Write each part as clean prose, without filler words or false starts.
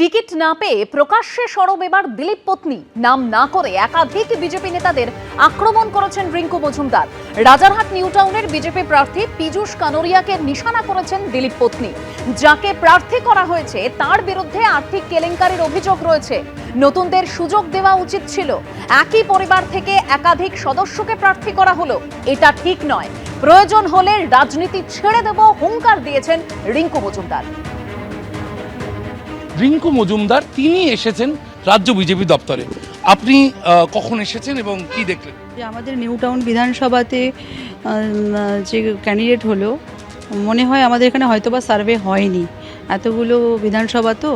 Ticket না পেয়ে প্রকাশ্যে সরব এবার দিলীপ পত্নী। নাম না করে একাধিক বিজেপি নেতাদের আক্রমণ করেছেন রিঙ্কু মজুমদার। রাজারহাট নিউ টাউনের বিজেপি প্রার্থী পীযূষ কানোরিয়াকে নিশানা করেছেন দিলীপ পত্নী। যাকে প্রার্থী করা হয়েছে তার বিরুদ্ধে আর্থিক কেলেঙ্কারির অভিযোগ রয়েছে। নতুনদের সুযোগ দেওয়া উচিত ছিল। একই পরিবার থেকে একাধিক সদস্যকে প্রার্থী করা হলো, এটা ঠিক নয়। প্রয়োজন হলে রাজনীতি ছেড়ে দেব হুঙ্কার দিয়েছেন রিঙ্কু মজুমদার। রিঙ্কু মজুমদার তিনি এসেছেন রাজ্য বিজেপি দপ্তরে। আপনি কখন এসেছেন এবং কি দেখলেন? আমাদের নিউ টাউন বিধানসভাতে যে ক্যান্ডিডেট হলো, মনে হয় আমাদের এখানে হয়তো বা সার্ভে হয়নি। এতগুলো বিধানসভা তো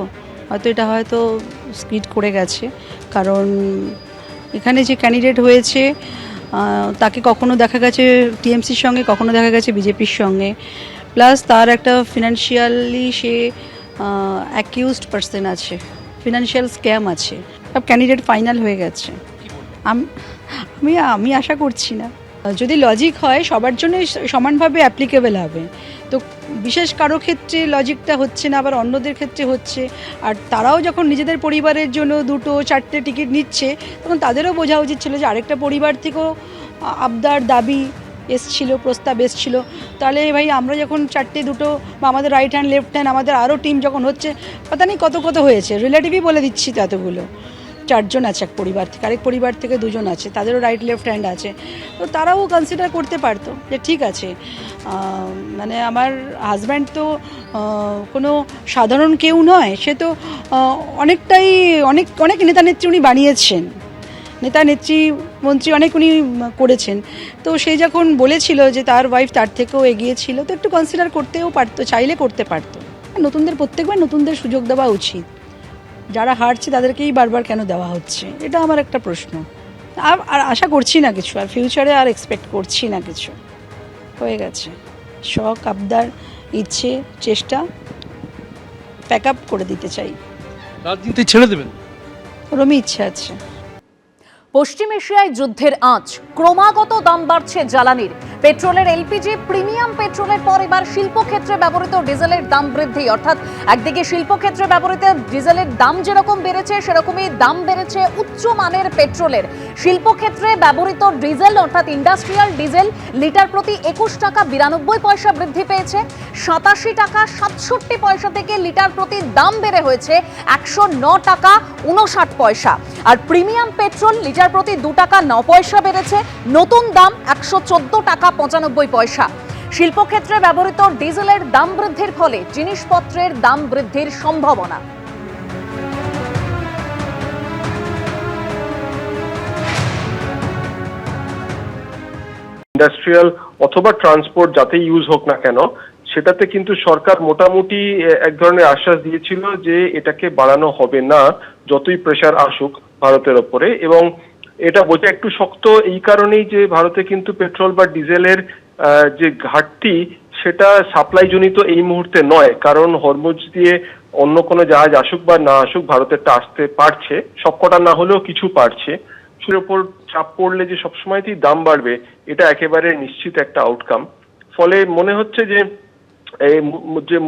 হয়তো এটা হয়তো স্কিড করে গেছে, কারণ এখানে যে ক্যান্ডিডেট হয়েছে তাকে কখনো দেখা গেছে টিএমসির সঙ্গে, কখনো দেখা গেছে বিজেপির সঙ্গে, প্লাস তার একটা ফিনান্সিয়ালি সে অ্যাকিউজড পার্সন আছে, ফিনান্সিয়াল স্ক্যাম আছে। সব ক্যান্ডিডেট ফাইনাল হয়ে গেছে। আমি আশা করছি না, যদি লজিক হয় সবার জন্য সমানভাবে অ্যাপ্লিকেবল হবে। তো বিশেষ কারো ক্ষেত্রে লজিকটা হচ্ছে না, আবার অন্যদের ক্ষেত্রে হচ্ছে। আর তারাও যখন নিজেদের পরিবারের জন্য 2-4টে টিকিট নিচ্ছে, তখন তাদেরও বোঝা উচিত ছিল যে আরেকটা পরিবার থেকেও আবদার দাবি এসছিল, প্রস্তাব এসছিল। তাহলে ভাই আমরা যখন 4-2 বা আমাদের রাইট হ্যান্ড লেফট হ্যান্ড আমাদের আরও টিম যখন হচ্ছে, পাতা নেই কত হয়েছে, রিলেটিভই বলে দিচ্ছি তো এতগুলো। 4 জন আছে এক পরিবার থেকে, আরেক পরিবার থেকে 2 জন আছে, তাদেরও রাইট লেফট হ্যান্ড আছে। তো তারাও কনসিডার করতে পারতো যে ঠিক আছে, মানে আমার হাজব্যান্ড তো কোনো সাধারণ কেউ নয়, সে তো অনেকটাই অনেক নেতা নেত্রী উনি বানিয়েছেন, নেতা নেত্রী মন্ত্রী অনেক উনি করেছেন। তো সে যখন বলেছিল যে তার ওয়াইফ তার থেকেও এগিয়ে ছিল, তো একটু কনসিডার করতেও পারতো, চাইলে করতে পারতো। নতুনদের প্রত্যেকবার নতুনদের সুযোগ দেওয়া উচিত। যারা হারছে তাদেরকেই বারবার কেন দেওয়া হচ্ছে, এটা আমার একটা প্রশ্ন। আর আশা করছি না কিছু, আর ফিউচারে আর এক্সপেক্ট করছি না কিছু। হয়ে গেছে, শখ আবদার ইচ্ছে চেষ্টা প্যাক আপ করে দিতে চাই। রাজনীতি ছেড়ে দেবেন? ওরমই ইচ্ছে আছে। পশ্চিম এশিয়ায় যুদ্ধের আঁচ, ক্রমাগত দাম বাড়ছে জ্বালানির। পেট্রোলের এলপিজি, প্রিমিয়াম পেট্রোলের পর এবার শিল্পক্ষেত্রে ব্যবহৃত ডিজেলের দাম বৃদ্ধি। অর্থাৎ একদিকে শিল্পক্ষেত্রে ব্যবহৃত ডিজেলের দাম যেরকম বেড়েছে, সেরকমই দাম বেড়েছে উচ্চমানের পেট্রোলের। শিল্পক্ষেত্রে ব্যবহৃত ডিজেল অর্থাৎ ইন্ডাস্ট্রিয়াল ডিজেল লিটার প্রতি 21 টাকা 92 পয়সা বৃদ্ধি পেয়েছে। 87 টাকা 67 পয়সা থেকে লিটার প্রতি দাম বেড়ে হয়েছে 109 টাকা 59 পয়সা। আর প্রিমিয়াম পেট্রোল লিটার প্রতি 2 টাকা 9 পয়সা বেড়েছে, নতুন দাম 114 টাকা 95 পয়সা। শিল্পক্ষেত্রে ব্যবহৃত ডিজেলের দাম বৃদ্ধির ফলে জিনিসপত্রের দাম বৃদ্ধির সম্ভাবনা। ইন্ডাস্ট্রিয়াল অথবা ট্রান্সপোর্ট যাতে ইউজ হোক না কেন, সেটাতে কিন্তু সরকার মোটামুটি এক ধরনের আশ্বাস দিয়েছিল যে এটাকে বাড়ানো হবে না যতই প্রেসার আসুক ভারতের ওপরে। এবং এটা বোঝা একটু শক্ত এই কারণেই যে ভারতে কিন্তু পেট্রোল বা ডিজেলের যে ঘাটতি সেটা সাপ্লাই জনিত এই মুহূর্তে নয়, কারণ হরমুজ দিয়ে অন্য কোনো জাহাজ আসুক বা না আসুক ভারতেরটা আসতে পারছে, সবকটা না হলেও কিছু পারছে। সেটার উপর চাপ পড়লে যে সবসময়তেই দাম বাড়বে এটা একেবারে নিশ্চিত একটা আউটকাম। ফলে মনে হচ্ছে যে এই যে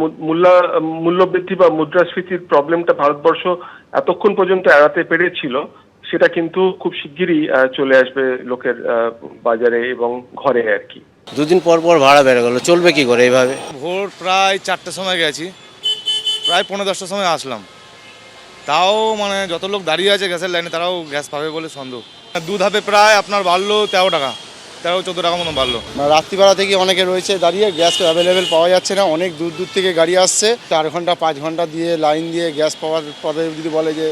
মূল্যবৃদ্ধি বা মুদ্রাস্ফীতির প্রবলেমটা ভারতবর্ষ এতক্ষণ পর্যন্ত এড়াতে পেরেছিল, সেটা কিন্তু খুব শিগগিরই চলে আসবে লোকের বাজারে এবং ঘরে আর কি। 2 দিন পর ভাড়া বেড়ে গেল, চলবে কি করে এইভাবে? ভোর প্রায় 4টার সময় গেছি, প্রায় 15-10টার সময় আসলাম। তাও মানে যত লোক দাঁড়িয়ে আছে গ্যাসের লাইনে তারাও গ্যাস পাবে বলে সন্দেহ। দুধ হবে প্রায় আপনার বাড়লো 13 টাকা, 13-14 টাকা মতো বাড়লো। রাত্রিবেলা থেকে অনেকে রয়েছে দাঁড়িয়ে, গ্যাস অ্যাভেলেবেল পাওয়া যাচ্ছে না। অনেক দূর থেকে গাড়ি আসছে, 4 ঘন্টা 5 ঘন্টা দিয়ে লাইন দিয়ে গ্যাস পাওয়ার পরে যদি বলে যে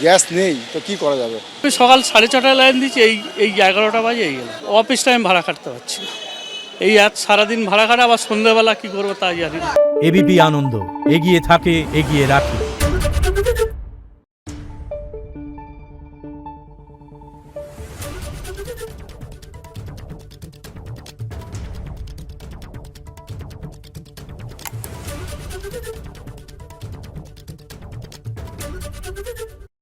গ্যাস নেই তো কি করা যাবে? সকাল 6:30টায় লাইন দিচ্ছি, এই 11টা বাজে এই গেল। অফিস টাইম ভাড়া কাটতে পারছি, এই সারাদিন ভাড়া কাটা, আবার সন্ধ্যাবেলা কি করবো তাই জানি না। এবিপি আনন্দ, এগিয়ে থাকে, এগিয়ে রাখে।